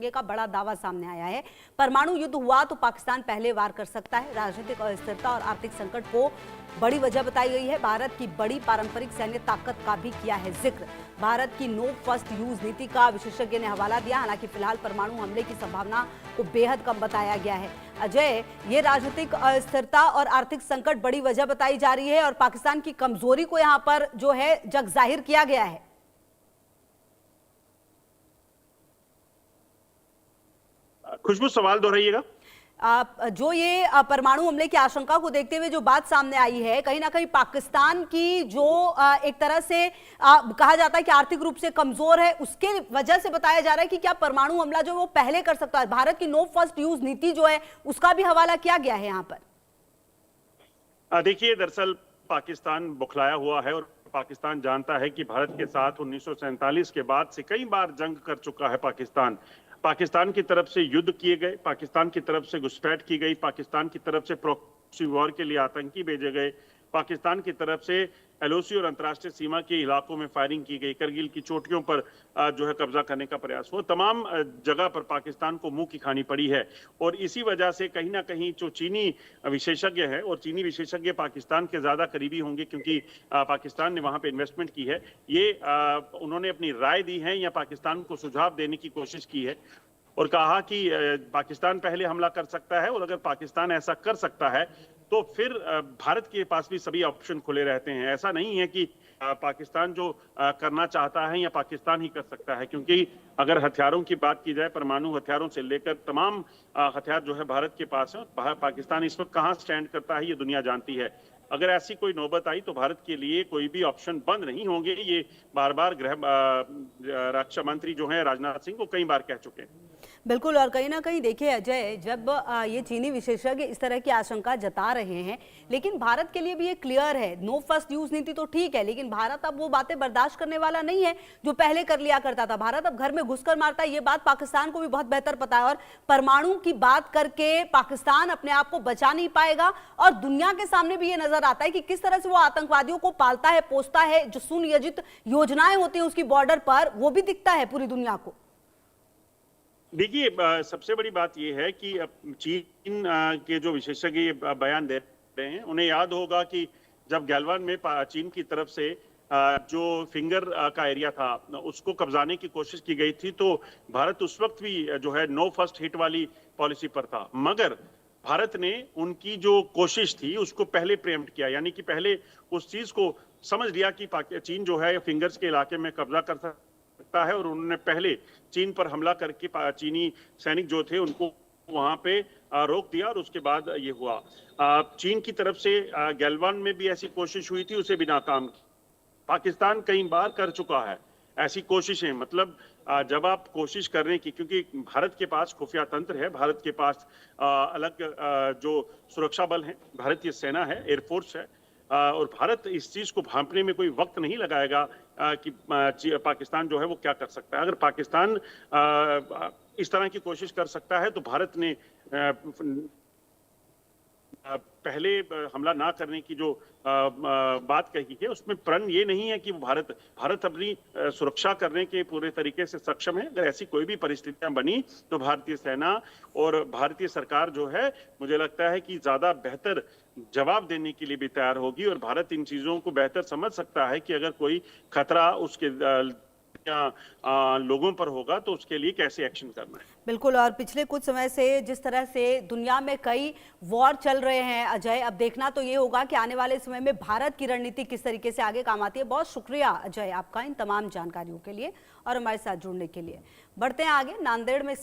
का बड़ा दावा सामने आया है। परमाणु युद्ध हुआ तो पाकिस्तान पहले वार कर सकता है। राजनीतिक अस्थिरता और आर्थिक संकट को बड़ी वजह बताई गई है। भारत की बड़ी पारंपरिक सैन्य ताकत का भी किया है जिक्र। भारत की नो फर्स्ट यूज नीति का विशेषज्ञ ने हवाला दिया। हालांकि फिलहाल परमाणु हमले की संभावना को बेहद कम बताया गया है। अजय, ये राजनीतिक अस्थिरता और आर्थिक संकट बड़ी वजह बताई जा रही है और पाकिस्तान की कमजोरी को यहाँ पर जो है जग जाहिर किया गया है। खुशबू, सवाल दोहराइएगा। जो ये परमाणु हमले की आशंका को देखते हुए जो बात सामने आई है, कहीं ना कहीं पाकिस्तान की जो एक तरह से कहा जाता है कि आर्थिक रूप से कमजोर है, उसके वजह से बताया जा रहा है कि क्या परमाणु हमला जो वो पहले कर सकता है। भारत की नो फर्स्ट यूज नीति जो है उसका भी हवाला किया गया है यहाँ पर। देखिए, दरअसल पाकिस्तान बौखलाया हुआ है और पाकिस्तान जानता है कि भारत के साथ 1947 के बाद से कई बार जंग कर चुका है। पाकिस्तान की तरफ से युद्ध किए गए, पाकिस्तान की तरफ से घुसपैठ की गई, पाकिस्तान की तरफ से प्रॉक्सी वॉर के लिए आतंकी भेजे गए, पाकिस्तान की तरफ से एलओसी और अंतर्राष्ट्रीय सीमा के इलाकों में फायरिंग की गई, करगिल की चोटियों पर जो है कब्जा करने का प्रयास हुआ। तमाम जगह पर पाकिस्तान को मुंह की खानी पड़ी है और इसी वजह से कहीं ना कहीं जो चीनी विशेषज्ञ है, और चीनी विशेषज्ञ पाकिस्तान के ज्यादा करीबी होंगे क्योंकि पाकिस्तान ने वहां पे इन्वेस्टमेंट की है, ये उन्होंने अपनी राय दी है या पाकिस्तान को सुझाव देने की कोशिश की है और कहा कि पाकिस्तान पहले हमला कर सकता है और अगर पाकिस्तान ऐसा कर सकता है तो फिर भारत के पास भी सभी ऑप्शन खुले रहते हैं। ऐसा नहीं है कि पाकिस्तान जो करना चाहता है या पाकिस्तान ही कर सकता है, क्योंकि अगर हथियारों की बात की जाए, परमाणु हथियारों से लेकर तमाम हथियार जो है भारत के पास है। पाकिस्तान इस वक्त कहां स्टैंड करता है ये दुनिया जानती है। अगर ऐसी कोई नौबत आई तो भारत के लिए कोई भी ऑप्शन बंद नहीं होंगे। ये बार बार रक्षा मंत्री जो है राजनाथ सिंह को कई बार कह चुके हैं। बिल्कुल, और कहीं ना कहीं देखिए अजय, जब ये चीनी विशेषज्ञ इस तरह की आशंका जता रहे हैं, लेकिन भारत के लिए भी ये क्लियर है, नो फर्स्ट यूज नीति तो ठीक है, लेकिन भारत अब वो बातें बर्दाश्त करने वाला नहीं है जो पहले कर लिया करता था। भारत अब घर में घुसकर मारता है, ये बात पाकिस्तान को भी बहुत बेहतर पता है। और परमाणु की बात करके पाकिस्तान अपने आप को बचा नहीं पाएगा और दुनिया के सामने भी ये नजर आता है कि किस तरह से वो आतंकवादियों को पालता है, पोसता है। जो सुनियोजित योजनाएं होती हैं उसकी बॉर्डर पर, वो भी दिखता है पूरी दुनिया को। देखिए, सबसे बड़ी बात यह है कि चीन के जो विशेषज्ञ बयान दे रहे हैं, उन्हें याद होगा कि जब गैलवान में चीन की तरफ से जो फिंगर का एरिया था उसको कब्जाने की कोशिश की गई थी, तो भारत उस वक्त भी जो है नो फर्स्ट हिट वाली पॉलिसी पर था। मगर भारत ने उनकी जो कोशिश थी उसको पहले प्रेम्प्ट किया, यानी कि पहले उस चीज को समझ लिया कि चीन जो है फिंगर्स के इलाके में कब्जा कर सकता है और उन्होंने पहले चीन पर हमला करके चीनी सैनिक जो थे उनको वहां पे रोक दिया और उसके बाद ये हुआ। चीन की तरफ से गैलवान में भी ऐसी कोशिश हुई थी, उसे भी नाकाम की। पाकिस्तान कई बार कर चुका है ऐसी कोशिशें। मतलब जब आप कोशिश कर रहे हैं कि, क्योंकि भारत के पास खुफिया तंत्र है, भारत के पास अलग जो सुरक्षा बल है, भारतीय सेना है, एयरफोर्स है, और भारत इस चीज को भांपने में कोई वक्त नहीं लगाएगा कि पाकिस्तान जो है वो क्या कर सकता है। अगर पाकिस्तान इस तरह की कोशिश कर सकता है तो भारत ने पहले हमला ना करने की जो बात कही है उसमें प्रण ये नहीं है कि भारत अपनी सुरक्षा करने के पूरे तरीके से सक्षम है। अगर ऐसी कोई भी परिस्थितियां बनी तो भारतीय सेना और भारतीय सरकार जो है, मुझे लगता है कि ज्यादा बेहतर जवाब देने के लिए भी तैयार होगी और भारत इन चीजों को बेहतर समझ सकता है कि अगर कोई खतरा उसके लोगों पर होगा तो उसके लिए कैसे एक्शन करना है। बिल्कुल, और पिछले कुछ समय से जिस तरह से दुनिया में कई वॉर चल रहे हैं अजय, अब देखना तो ये होगा कि आने वाले समय में भारत की रणनीति किस तरीके से आगे काम आती है। बहुत शुक्रिया अजय आपका इन तमाम जानकारियों के लिए और हमारे साथ जुड़ने के लिए। बढ़ते हैं आगे। नांदेड़ में